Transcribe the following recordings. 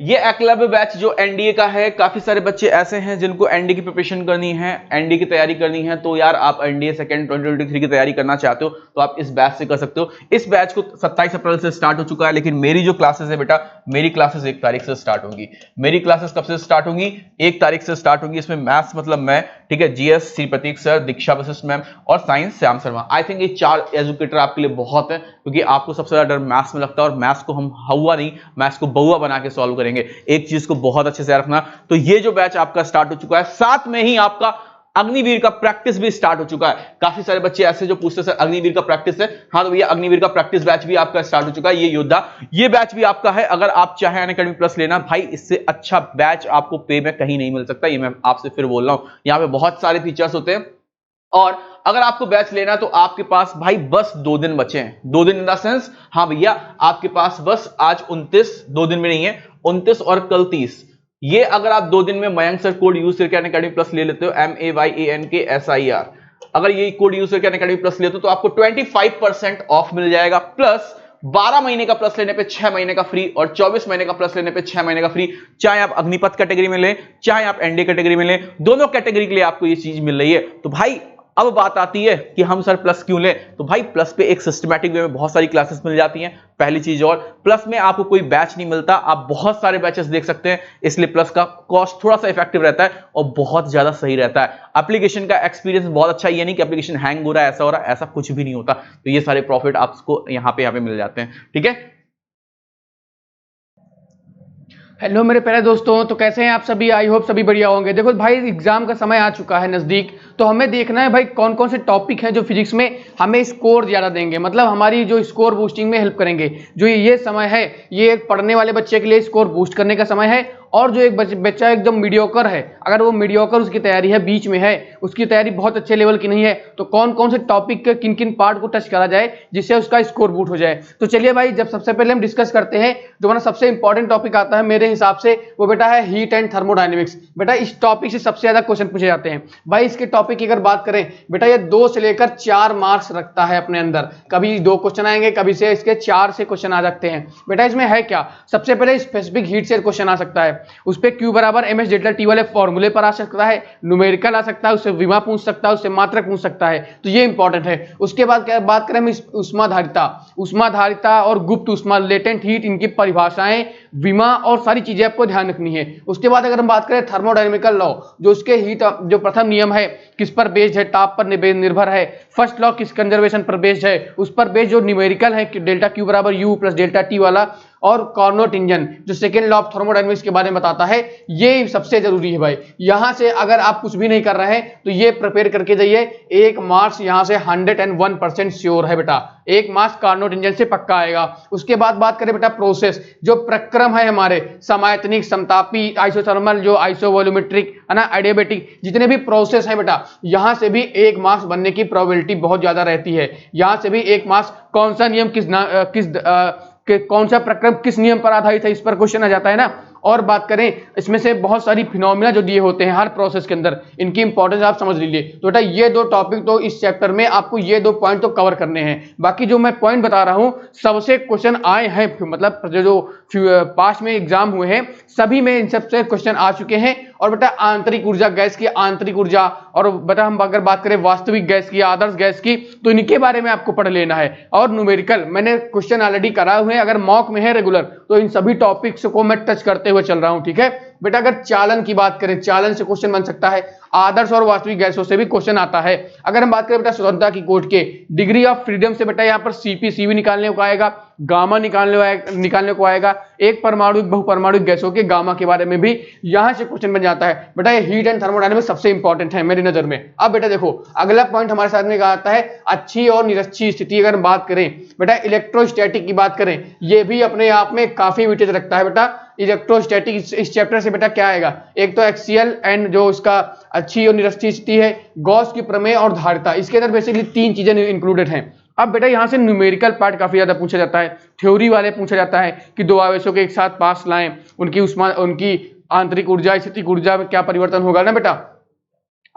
ये एकलव्य बैच जो एनडीए का है, काफी सारे बच्चे ऐसे हैं जिनको एनडीए की प्रिपरेशन करनी है, एनडीए की तैयारी करनी है। तो यार आप एनडीए सेकंड 2023 की तैयारी करना चाहते हो तो आप इस बैच से कर सकते हो। इस बैच को 27 अप्रैल से स्टार्ट हो चुका है, लेकिन मेरी जो क्लासेस है बेटा, मेरी क्लासेस 1 तारीख से स्टार्ट होंगी। मेरी क्लासेस कब से स्टार्ट होंगी? 1 तारीख से स्टार्ट होंगी। इसमें मैथ्स मतलब मैं, ठीक है, जीएस श्री प्रतीक सर, दीक्षा वशिष्ठ मैम, और science Shyam Sharma. I think ये 4 एजुकेटर आपके लिए बहुत है, क्योंकि आपको सबसे ज्यादा डर मैथ्स में लगता है, और मैथ्स को हम हवा नहीं, मैथ्स को बउआ बना के सॉल्व करेंगे। एक चीज को बहुत अच्छे से रखना। तो ये जो बैच आपका स्टार्ट हो चुका है, साथ में ही आपका अग्निवीर का प्रैक्टिस भी स्टार्ट हो चुका है। काफी सारे बच्चे ऐसे जो पूछते हैं सर अग्निवीर का प्रैक्टिस है, हाँ तो भैया अग्निवीर का प्रैक्टिस बैच भी आपका स्टार्ट हो चुका है। ये योद्धा, ये बैच भी आपका है। अगर आप चाहे अनअकैडमी प्लस लेना, भाई इससे अच्छा बैच आपको पे में कहीं नहीं मिल सकता। ये मैं आपसे फिर बोल रहा हूं, यहां पे बहुत सारे फीचर्स होते हैं। और अगर आपको बैच लेना तो आपके पास भाई बस 2 दिन बचे हैं। 2 दिन इन द सेंस, हाँ भैया आपके पास बस आज 29, 2 दिन में नहीं है, 29 और कल 30। ये अगर आप 2 दिन में मयंक सर कोड यूज करके अनअकैडमी प्लस ले लेते हो, MAYANKSIR, अगर ये कोड यूज करके अनअकैडमी प्लस लेते हो तो आपको 25% ऑफ मिल जाएगा। प्लस 12 महीने का प्लस लेने पे 6 महीने का फ्री, और 24 महीने का प्लस लेने पे 6 महीने का फ्री। चाहे आप अग्निपथ कैटेगरी में लें, चाहे आप एनडीए कैटेगरी में लें, दोनों कैटेगरी के लिए आपको ये चीज मिल रही है। तो भाई अब बात आती है कि हम सर प्लस क्यों लें। तो भाई प्लस पे एक सिस्टमैटिक वे में बहुत सारी क्लासेस मिल जाती हैं, पहली चीज। और प्लस में आपको कोई बैच नहीं मिलता, आप बहुत सारे बैचेस देख सकते हैं, इसलिए प्लस का कॉस्ट थोड़ा सा इफेक्टिव रहता है और बहुत ज्यादा सही रहता है। एप्लीकेशन का एक्सपीरियंस बहुत अच्छा, ये नहीं कि एप्लीकेशन हैंग हो रहा है, ऐसा हो रहा है, ऐसा कुछ भी नहीं होता। तो ये सारे प्रॉफिट आपको यहाँ पे मिल जाते हैं, ठीक है। हेलो मेरे प्यारे दोस्तों, तो कैसे हैं आप सभी? आई होप सभी बढ़िया होंगे। देखो भाई एग्जाम का समय आ चुका है नज़दीक, तो हमें देखना है भाई कौन कौन से टॉपिक हैं जो फिजिक्स में हमें स्कोर ज़्यादा देंगे, मतलब हमारी जो स्कोर बूस्टिंग में हेल्प करेंगे। जो ये समय है, ये एक पढ़ने वाले बच्चे के लिए स्कोर बूस्ट करने का समय है। और जो एक बच्चा एकदम मीडियोकर है, अगर वो मीडियोकर उसकी तैयारी है, बीच में है, उसकी तैयारी बहुत अच्छे लेवल की नहीं है, तो कौन कौन से टॉपिक के किन किन पार्ट को टच करा जाए जिससे उसका स्कोर बूस्ट हो जाए। तो चलिए भाई, जब सबसे पहले हम डिस्कस करते हैं, जो हमारा सबसे इंपॉर्टेंट टॉपिक आता है मेरे हिसाब से, वो बेटा है हीट एंड थर्मोडायनेमिक्स। बेटा इस टॉपिक से सबसे ज्यादा क्वेश्चन पूछे जाते हैं। भाई इसके टॉपिक की अगर बात करें बेटा, ये 2 से लेकर 4 मार्क्स रखता है अपने अंदर। कभी 2 क्वेश्चन आएंगे, कभी से इसके 4 से क्वेश्चन आ सकते हैं। बेटा इसमें है क्या, सबसे पहले स्पेसिफिक हीट से क्वेश्चन आ सकता है, उस पर Q बराबर mh डेल्टा T वाले फॉर्मूले पर आ सकता है, न्यूमेरिकल आ सकता है, उससे विमा पूछ सकता है, उससे मात्रक पूछ सकता है। तो ये इंपॉर्टेंट है। उसके बाद क्या बात करें हम, उष्माधारिता और गुप्त उष्मा, लेटेंट हीट, इनकी परिभाषाएं, विमा और सारी चीजें आपको ध्यान रखनी है। उसके बाद अगर हम बात करें थर्मोडायनेमिकल लॉ, जो उसके हीट जो प्रथम नियम है किस पर बेस्ड है, ताप पर निर्भर है। फर्स्ट लॉ किस कंजर्वेशन पर बेस्ड है, उस पर बेस्ड जो न्यूमेरिकल है डेल्टा Q बराबर U प्लस डेल्टा T वाला, और कार्नोट इंजन जो सेकेंड लॉ ऑफ थर्मोडायनेमिक्स के बारे में बताता है। ये सबसे जरूरी है भाई। यहां से अगर आप कुछ भी नहीं कर रहे हैं तो ये प्रिपेयर करके जाइए, 1 मार्क्स यहां से 101% श्योर है बेटा, 1 मार्क्स कार्नोट इंजन से पक्का आएगा। उसके बाद बात करें बेटा प्रोसेस, जो प्रक्रम है हमारे, समायतनिक, समतापी, आइसोथर्मल, जो आइसोवोल्यूमेट्रिक है ना, एडियाबेटिक, जितने भी प्रोसेस है बेटा, यहां से भी 1 मार्क्स बनने की प्रोबेबिलिटी बहुत ज्यादा रहती है। यहां से भी 1 मार्क्स, कौन सा नियम कौन सा प्रक्रम किस नियम पर आधारित है, इस पर क्वेश्चन आ जाता है ना। और बात करें इसमें से बहुत सारी फिनोमिना जो दिए होते हैं हर प्रोसेस के अंदर, इनकी इंपॉर्टेंस आप समझ लीजिए। तो बेटा ये 2 टॉपिक तो इस चैप्टर में आपको ये 2 पॉइंट तो कवर करने हैं। बाकी जो मैं पॉइंट बता रहा हूं सबसे क्वेश्चन आए हैं, मतलब जो पास्ट में एग्जाम हुए हैं सभी में इन सबसे क्वेश्चन आ चुके हैं। और बेटा आंतरिक ऊर्जा, गैस की आंतरिक ऊर्जा, और बेटा हम अगर बात करें वास्तविक गैस की, आदर्श गैस की, तो इनके बारे में आपको पढ़ लेना है। और न्यूमेरिकल मैंने क्वेश्चन ऑलरेडी कराए हुए हैं, अगर मॉक में है रेगुलर तो इन सभी टॉपिक्स को मैं टच करते हुए चल रहा हूं, ठीक है बेटा। अगर चालन की बात करें, चालन से क्वेश्चन बन सकता है, आदर्श और वास्तविक गैसों से भी क्वेश्चन आता है। अगर हम बात करें बेटा स्वतंत्रता की कोट के, डिग्री ऑफ फ्रीडम से बेटा यहाँ पर सीपी सीवी निकालने को आएगा, गामा निकालने को आएगा। एक परमाणु बहुपरमाणु गैसों के गामा के बारे में भी यहां से क्वेश्चन बन जाता है। बेटा ये हीट एंड थर्मोडायनेमिक्स सबसे इंपॉर्टेंट है मेरी नजर में। अब बेटा देखो अगला पॉइंट हमारे साथ में आता है अच्छी और निरक्षी स्थिति। अगर बात करें बेटा इलेक्ट्रोस्टैटिक की बात करें, ये भी अपने आप में काफी वेटेज रखता है बेटा। इलेक्ट्रोस्टैटिक इस चैप्टर से बेटा क्या आएगा, एक तो एक्सियल एंड जो इसका अच्छी और निरक्षी स्थिति है, गॉस की प्रमेय और धारिता, इसके अंदर बेसिकली 3 चीजें इंक्लूडेड हैं। अब बेटा यहां से न्यूमेरिकल पार्ट काफी ज्यादा पूछा जाता है, थ्योरी वाले पूछा जाता है कि 2 आवेशों के एक साथ पास लाएं, उनकी आंतरिक ऊर्जा, स्थितिक ऊर्जा में क्या परिवर्तन होगा ना बेटा।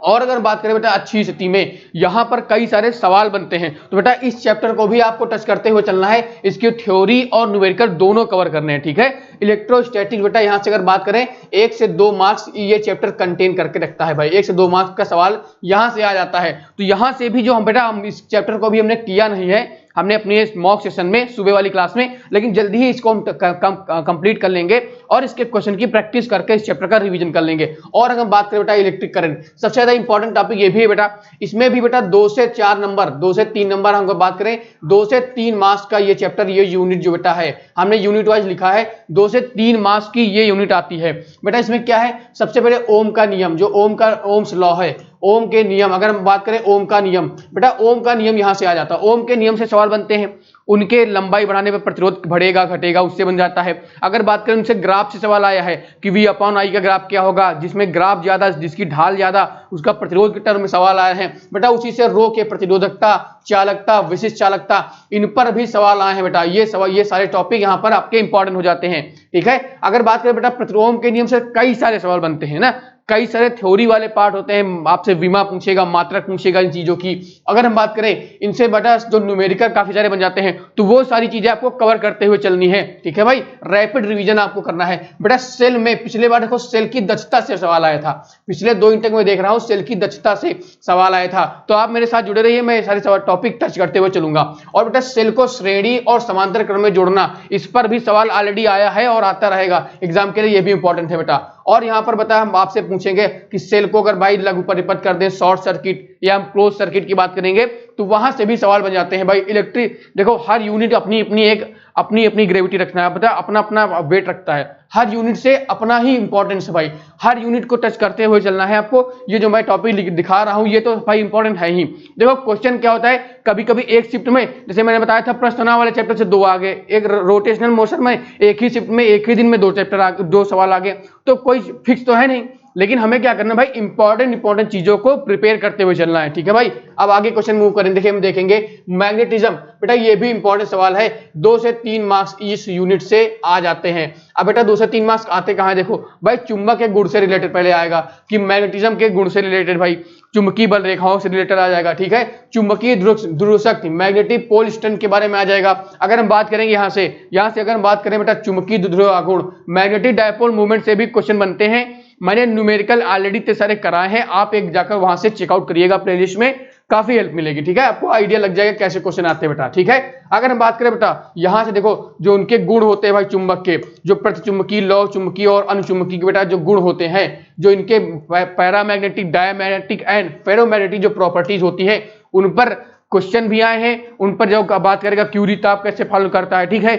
और अगर बात करें बेटा अच्छी स्थिति में यहां पर कई सारे सवाल बनते हैं, तो बेटा इस चैप्टर को भी आपको टच करते हुए चलना है, इसकी थ्योरी और न्यूमेरिकल दोनों कवर करने हैं, ठीक है। इलेक्ट्रोस्टैटिक बेटा यहां से अगर बात करें 1 से 2 मार्क्स ये चैप्टर कंटेन करके रखता है भाई, 1 से 2 मार्क्स का सवाल यहां से आ जाता है। तो यहां से भी जो हम बेटा इस चैप्टर को भी हमने किया नहीं है, हमने अपने मॉक सेशन में सुबह वाली क्लास में, लेकिन जल्दी ही इसको हम कंप्लीट कर लेंगे और इसके क्वेश्चन की प्रैक्टिस करके इस चैप्टर का रिवीजन कर लेंगे। और अगर हम बात करें बेटा इलेक्ट्रिक करंट, सबसे ज्यादा इंपॉर्टेंट टॉपिक ये भी है बेटा, इसमें भी बेटा 2 से 4 नंबर, 2 से 3 नंबर, हम बात करें 2 से 3 मार्क्स का ये चैप्टर, ये यूनिट जो बेटा है हमने यूनिट वाइज लिखा है, 2 से 3 मार्क्स की ये यूनिट आती है बेटा। इसमें क्या है, सबसे पहले ओम का नियम, जो ओम्स लॉ है, ओम के नियम, अगर हम बात करें ओम का नियम, बेटा ओम का नियम यहां से आ जाता है, ओम के नियम से सवाल बनते हैं, उनके लंबाई बढ़ाने पर प्रतिरोध बढ़ेगा घटेगा, उससे बन जाता है। अगर बात करें उनसे ग्राफ से सवाल आया है कि V/I का ग्राफ क्या होगा, जिसमें ग्राफ ज्यादा, जिसकी ढाल ज्यादा, उसका प्रतिरोध के टर्म में सवाल आए हैं बेटा। उसी से रो के प्रतिरोधकता, चालकता, विशिष्ट चालकता, इन पर भी सवाल आए हैं बेटा। ये सारे टॉपिक यहाँ पर आपके इंपॉर्टेंट हो जाते हैं, ठीक है। अगर बात करें बेटा प्रतिरोध के नियम से कई सारे सवाल बनते हैं ना, कई सारे थ्योरी वाले पार्ट होते हैं, आपसे विमा पूछेगा, मात्रक पूछेगा इन चीजों की। अगर हम बात करें इनसे बेटा जो न्यूमेरिकल काफी सारे बन जाते हैं, तो वो सारी चीजें आपको कवर करते हुए चलनी है, ठीक है भाई। रैपिड रिवीजन आपको करना है बेटा। सेल में पिछले बार देखो सेल की दक्षता से सवाल आया था, पिछले 2 इंटेक में देख रहा हूं सेल की दक्षता से सवाल आया था। तो आप मेरे साथ जुड़े रहिए, मैं सारे सवाल टॉपिक टच करते हुए चलूंगा। और बेटा सेल को श्रेणी और समांतर क्रम में जोड़ना, इस पर भी सवाल ऑलरेडी आया है और आता रहेगा एग्जाम के लिए, ये भी इंपॉर्टेंट है बेटा। और यहां पर बता हम आपसे पूछेंगे कि सेल को अगर भाई लघु परिपथ कर दें, शॉर्ट सर्किट या हम क्लोज सर्किट की बात करेंगे, तो वहां से भी सवाल बन जाते हैं भाई। इलेक्ट्रिक देखो हर यूनिट अपनी ग्रेविटी रखना है, पता अपना अपना वेट रखता है, हर यूनिट से अपना ही इंपॉर्टेंस है भाई, हर यूनिट को टच करते हुए चलना है आपको। ये जो मैं टॉपिक दिखा रहा हूं ये तो भाई इंपॉर्टेंट है ही। देखो क्वेश्चन क्या होता है, कभी कभी एक शिफ्ट में, जैसे मैंने बताया था प्रश्न वाले चैप्टर से 2 आ गए, एक रोटेशनल मोशन में एक ही शिफ्ट में एक ही दिन में 2 सवाल आ गए, तो कोई फिक्स तो है नहीं, लेकिन हमें क्या करना भाई, इंपॉर्टेंट चीजों को प्रिपेयर करते हुए चलना है, ठीक है भाई। अब आगे क्वेश्चन मूव करें, देखिए हम देखेंगे मैग्नेटिज्म, बेटा ये भी इंपॉर्टेंट सवाल है, 2 से 3 मार्क्स इस यूनिट से आ जाते हैं। अब बेटा 2 से 3 मार्क्स आते कहां है, देखो भाई चुंबक के गुण से रिलेटेड पहले आएगा कि मैग्नेटिज्म के गुण से रिलेटेड भाई चुंबकीय बल रेखाओं से रिलेटेड आ जाएगा, ठीक है। चुंबकीय ध्रुव शक्ति, मैग्नेटिक पोल स्ट्रेंथ के बारे में आ जाएगा। अगर हम बात करेंगे यहां से अगर हम बात करें बेटा चुंबकीय ध्रुव आघूर्ण, मैग्नेटिक डायपोल मूवमेंट से भी क्वेश्चन बनते हैं। मैंने न्यूमेरिकल ऑलरेडी इतने सारे कराए हैं, आप एक जाकर वहां से चेकआउट करिएगा प्लेलिस्ट में, काफी हेल्प मिलेगी, ठीक है। आपको आइडिया लग जाएगा कैसे क्वेश्चन आते हैं बेटा, ठीक है। अगर हम बात करें बेटा यहां से देखो जो उनके गुण होते हैं भाई चुंबक के, जो प्रतिचुंबकीय, लौ चुंबकीय और अनुचुंबकीय के बेटा जो गुण होते हैं, जो इनके पैरामैग्नेटिक, डायमैग्नेटिक एंड फेरोमैग्नेटिक जो प्रॉपर्टीज होती है, उन पर क्वेश्चन भी आए हैं। उन पर जो बात करेगा क्यूरी ताप कैसे फॉलो करता है, ठीक है,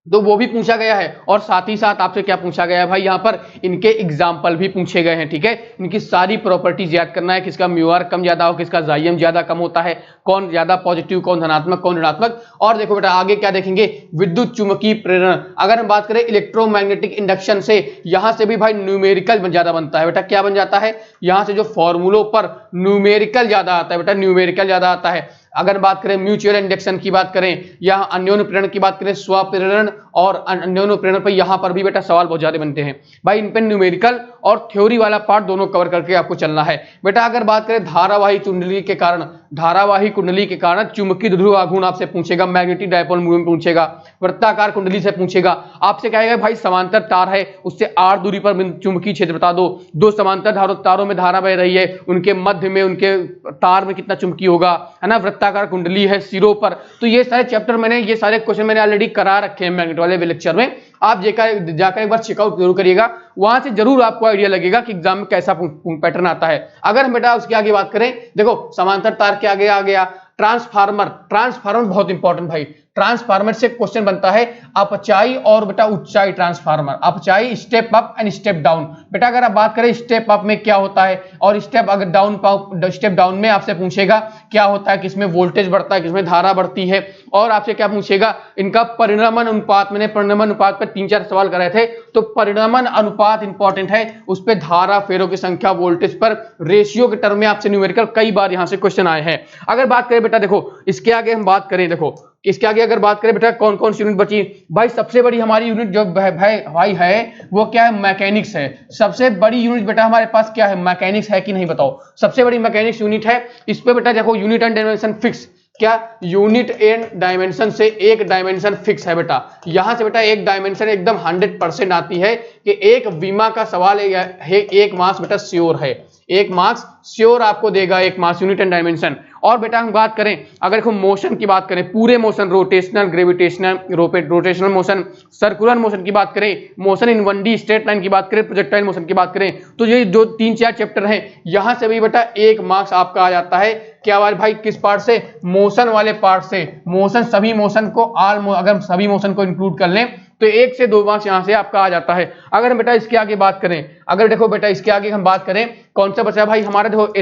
तो वो भी पूछा गया है। और साथ ही साथ आपसे क्या पूछा गया है भाई, यहाँ पर इनके एग्जाम्पल भी पूछे गए हैं, ठीक है। इनकी सारी प्रॉपर्टीज याद करना है, किसका म्यूआर कम ज्यादा हो, किसका जाइम ज्यादा कम होता है, कौन ज्यादा पॉजिटिव, कौन धनात्मक, कौन ऋणात्मक। और देखो बेटा आगे क्या देखेंगे, विद्युत चुंबकीय प्रेरण। अगर हम बात करें इलेक्ट्रोमैग्नेटिक इंडक्शन से, यहां से भी भाई न्यूमेरिकल ज्यादा बनता है बेटा। क्या बन जाता है, यहां से जो फॉर्मूलों पर न्यूमेरिकल ज्यादा आता है बेटा, न्यूमेरिकल ज्यादा आता है। अगर बात करें म्यूचुअल इंडक्शन की बात करें या अन्योन्य प्रेरण की बात करें, स्वप्रेरण और अन्योन्य प्रेरण पर यहां पर भी बेटा सवाल बहुत ज्यादा बनते हैं भाई। इन पे न्यूमेरिकल और थ्योरी वाला पार्ट दोनों कवर करके आपको चलना है बेटा। अगर बात करें धारावाही कुंडली के कारण चुंबकीय ध्रुव आघूर्ण आपसे पूछेगा, मैग्नेटिक डायपोल मूवमेंट पूछेगा, वृत्ताकार कुंडली से पूछेगा। आपसे कहेगा भाई समांतर तार है, उससे r दूरी पर चुंबकीय क्षेत्र बता दो, 2 समांतर तारों में धारा बह रही है, उनके मध्य में उनके तार में कितना चुंबकीय होगा, है ना। वृत्ताकार कुंडली है सिरों पर। तो ये सारे चैप्टर ये सारे क्वेश्चन मैंने ऑलरेडी करा रखे हैं मैग्नेट वाले लेक्चर में, आप जाकर एक बार चेकआउट जरूर करिएगा, वहां से जरूर आपको आइडिया लगेगा कि एग्जाम में कैसा पैटर्न आता है। अगर हम बेटा उसके आगे बात करें, देखो समांतर तार के आगे आ गया ट्रांसफार्मर बहुत इंपॉर्टेंट भाई। ट्रांसफार्मर से क्वेश्चन बनता है अपचाई और बेटा उच्चाई ट्रांसफार्मर, अपचाई step up and step down. बेटा अगर आप बात करें स्टेप अप में क्या होता है और स्टेप डाउन में आपसे पूछेगा क्या होता है, किसमें वोल्टेज बढ़ता है, किसमें धारा बढ़ती है। और आपसे क्या पूछेगा, इनका परिणमन अनुपात। मैंने परिणमन अनुपात पर 3-4 सवाल कराए थे, तो परिणमन अनुपात इंपॉर्टेंट है, उस पर धारा, फेरों की संख्या, वोल्टेज पर रेशियो के टर्म में आपसे न्यूमेरिकल कई बार यहां से क्वेश्चन आए हैं। अगर बात करें बेटा देखो इसके आगे हम बात करें, देखो इसके आगे अगर बात करें बेटा कौन कौन सी यूनिट बची, भाई सबसे बड़ी हमारी यूनिट जो भाई है वो क्या है, मैकेनिक्स है। सबसे बड़ी यूनिट बेटा हमारे पास क्या है, मैकेनिक्स है कि नहीं बताओ, सबसे बड़ी मैकेनिक्स यूनिट है। इस पे बेटा देखो यूनिट एंड डायमेंशन फिक्स, क्या यूनिट एंड डायमेंशन से एक डायमेंशन फिक्स है बेटा, यहां से बेटा एक डायमेंशन एकदम 100% आती है कि एक विमा का सवाल है, एक मार्क्स बेटा श्योर है, एक मार्क्स श्योर आपको देगा एक मार्क्स यूनिट एंड डायमेंशन। और बेटा हम बात करें अगर मोशन की बात करें, पूरे motion rotational, gravitational, rotational motion, circular motion की बात करें, motion in 1D straight line की बात करें, प्रोजेक्टाइल मोशन की बात करें, तो ये जो 3-4 चैप्टर हैं यहां से भी बेटा एक मार्क्स आपका आ जाता है। क्या भाई किस पार्ट से, मोशन वाले पार्ट से, मोशन सभी मोशन को अगर सभी मोशन को इंक्लूड कर लें तो 1 से 2 मार्क्स यहां से आपका आ जाता है। अगर बेटा इसके आगे बात करें, अगर देखो बेटा इसके आगे हम बात करें कौन सा बचा भाई हमारा, देखो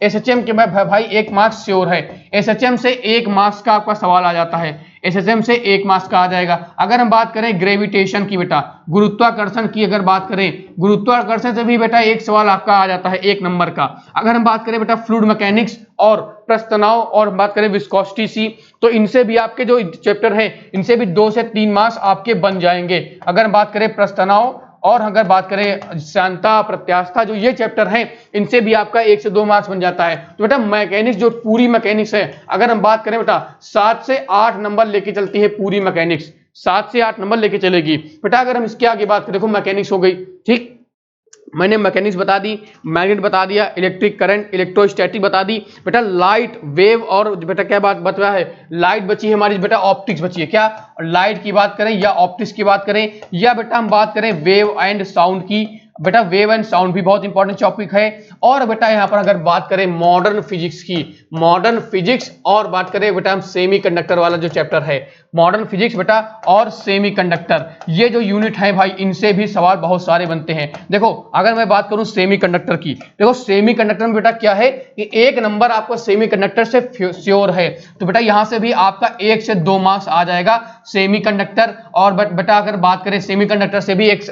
एसएचएम के भाई 1 मार्क्स श्योर है, एसएचएम से 1 मार्क्स का आपका सवाल आ जाता है, एसएचएम से 1 मार्क्स का आ जाएगा। अगर हम बात करें ग्रेविटेशन की बेटा, गुरुत्वाकर्षण की अगर बात करें, गुरुत्वाकर्षण से भी बेटा एक सवाल आपका आ जाता है 1 नंबर का। अगर हम बात करें बेटा फ्लूइड मैकेनिक्स और पृष्ठ तनाव और बात करें विस्कोसिटी सी, तो इनसे भी आपके जो चैप्टर हैं इनसे भी 2 से 3 मार्क्स आपके बन जाएंगे। अगर हम बात करें पृष्ठ तनाव और अगर बात करें शांता प्रत्यास्था, जो ये चैप्टर हैं इनसे भी आपका 1 से 2 मार्क्स बन जाता है। तो बेटा मैकेनिक्स जो पूरी मैकेनिक्स है, अगर हम बात करें बेटा 7 से 8 नंबर लेके चलती है पूरी मैकेनिक्स, 7 से 8 नंबर लेके चलेगी बेटा। अगर हम इसके आगे बात करें, देखो मैकेनिक्स हो गई, ठीक, मैंने मैकेनिक्स बता दी, मैग्नेट बता दिया, इलेक्ट्रिक करंट, इलेक्ट्रोस्टैटिक बता दी बेटा, लाइट वेव और बेटा क्या बात बता है, लाइट बची है हमारी बेटा, ऑप्टिक्स बची है। क्या लाइट की बात करें या ऑप्टिक्स की बात करें, या बेटा हम बात करें वेव एंड साउंड की, बेटा वेव एंड साउंड भी बहुत इंपॉर्टेंट टॉपिक है। और बेटा यहां पर अगर बात करें मॉडर्न फिजिक्स की, मॉडर्न फिजिक्स और बात करें बेटा हम सेमीकंडक्टर वाला जो चैप्टर है, मॉडर्न फिजिक्स बेटा और सेमीकंडक्टर, ये जो यूनिट है भाई इनसे भी सवाल बहुत सारे बनते हैं। देखो अगर मैं बात करूं सेमीकंडक्टर की, देखो सेमीकंडक्टर में बेटा क्या है कि 1 नंबर आपको सेमीकंडक्टर से श्योर है, तो बेटा यहां से भी आपका 1 से 2 मार्क्स आ जाएगा सेमीकंडक्टर। और बेटा अगर बात करें सेमीकंडक्टर से भी एक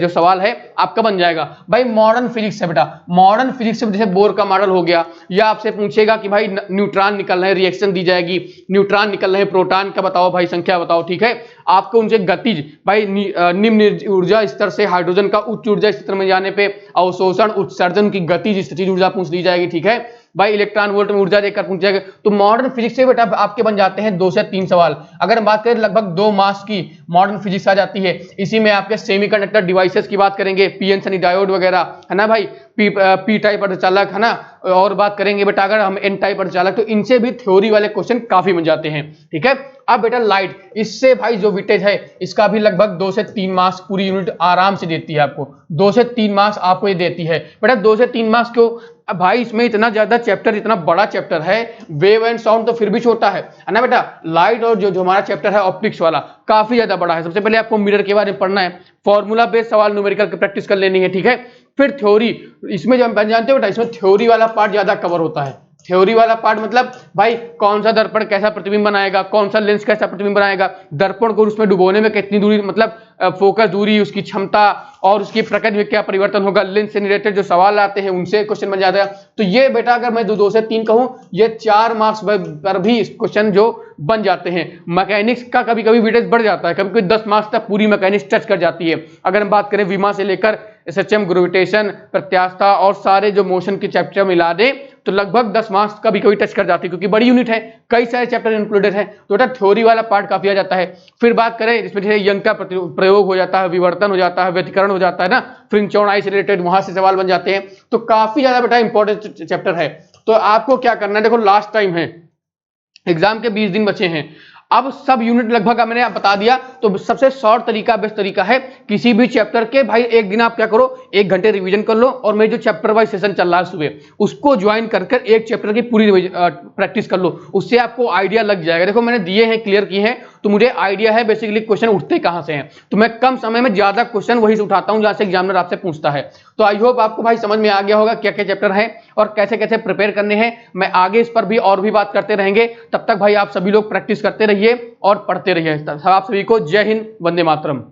जो सवाल है आपका बन जाएगा। भाई मॉडर्न फिजिक्स है बेटा, मॉडर्न फिजिक्स से जैसे बोर का मॉडल हो गया, या आपसे पूछेगा कि भाई न्यूट्रॉन निकल रहे हैं, रिएक्शन दी जाएगी, न्यूट्रॉन निकल रहे हैं, प्रोटॉन का बताओ भाई संख्या बताओ, ठीक है, आपको उनसे गतिज भाई निम्न ऊर्जा स्तर से हाइड्रोजन का उच्च ऊर्जा स्तर में जाने पे अवशोषण उत्सर्जन की गतिज स्थितिज ऊर्जा पूछ ली जाएगी, ठीक है भाई, इलेक्ट्रॉन वोल्ट में ऊर्जा देकर पूछ जाएगा। तो मॉडर्न फिजिक्स से बेटा आपके बन जाते हैं 2 से 3 सवाल। अगर हम बात करें लगभग 2 मार्क्स की मॉडर्न फिजिक्स आ जाती है। इसी में आपके सेमीकंडक्टर डिवाइसेस की बात करेंगे, पीएन सनी डायोड वगैरह है ना भाई, पी टाइप अर्धचालक है ना, और बात करेंगे बेटा अगर हम एन टाइप अर्धचालक, तो इनसे भी थ्योरी वाले क्वेश्चन काफी बन जाते हैं, ठीक है। अब बेटा लाइट, इससे भाई जो विटेज है इसका भी लगभग 2 से 3 मार्क्स पूरी यूनिट आराम से देती है आपको, 2 से 3 मार्क्स आपको ये देती है बेटा। 2 से 3 मार्क्स क्यों, अब भाई इसमें इतना ज्यादा चैप्टर, इतना बड़ा चैप्टर है, वेव एंड साउंड तो फिर भी छोटा है ना बेटा, लाइट और जो हमारा चैप्टर है ऑप्टिक्स वाला काफी ज्यादा बड़ा है। सबसे पहले आपको मिरर के बारे में पढ़ना है, फॉर्मूला बेस्ड सवाल न्यूमेरिकल की प्रैक्टिस कर लेनी है, ठीक है। फिर थ्योरी, इसमें जो हम जानते हो बेटा इसमें थ्योरी वाला पार्ट ज्यादा कवर होता है। थ्योरी वाला पार्ट मतलब भाई कौन सा दर्पण कैसा प्रतिबिंब बनाएगा, कौन सा लेंस कैसा प्रतिबिंब बनाएगा, दर्पण को उसमें डुबोने में कितनी दूरी, मतलब फोकस दूरी, उसकी क्षमता और उसकी प्रकृति में क्या परिवर्तन होगा, लेंस से रिलेटेड जो सवाल आते हैं उनसे क्वेश्चन बन जाता है। तो ये बेटा अगर मैं 2 से 3 कहूं, ये 4 मार्क्स पर भी क्वेश्चन जो बन जाते हैं। मैकेनिक्स का कभी कभी वेटेज बढ़ जाता है, कभी कभी 10 मार्क्स तक पूरी मैकेनिक्स टच कर जाती है। अगर हम बात करें विमा से लेकर एसएचएम, ग्रेविटेशन, प्रत्यास्था और सारे जो मोशन के चैप्टर मिला दें तो लगभग 10 मार्क्स कभी कभी टच कर जाती है, क्योंकि बड़ी यूनिट है, कई सारे चैप्टर इंक्लूडेड है, तो बेटा थ्योरी वाला पार्ट काफी आ जाता है। फिर बात करें इसमें जैसे यंग का प्रयोग हो जाता है, विवर्तन हो जाता है, व्यतिकरण हो जाता है ना, फ्रिंज चौड़ाई से रिलेटेड वहां से सवाल बन जाते हैं, तो काफी ज्यादा बेटा इंपॉर्टेंट चैप्टर है। तो आपको क्या करना है, देखो लास्ट टाइम है, एग्जाम के 20 दिन बचे हैं, अब सब यूनिट लगभग मैंने बता दिया। तो सबसे शॉर्ट तरीका, बेस्ट तरीका है किसी भी चैप्टर के भाई एक दिन आप क्या करो, 1 घंटे रिवीजन कर लो, और मेरे जो चैप्टर वाइज सेशन चल रहा है सुबह उसको ज्वाइन कर एक चैप्टर की पूरी प्रैक्टिस कर लो, उससे आपको आइडिया लग जाएगा। देखो मैंने दिए हैं, क्लियर किए हैं, तो मुझे आइडिया है बेसिकली क्वेश्चन उठते कहां से हैं, तो मैं कम समय में ज्यादा क्वेश्चन वही से उठाता हूं जहां से एग्जामिनर आपसे पूछता है। तो आई होप आपको भाई समझ में आ गया होगा क्या क्या चैप्टर है और कैसे कैसे प्रिपेयर करने हैं। मैं आगे इस पर भी और भी बात करते रहेंगे, तब तक भाई आप सभी लोग प्रैक्टिस करते रहिए और पढ़ते रहिए। आप सभी को जय हिंद, वंदे मातरम।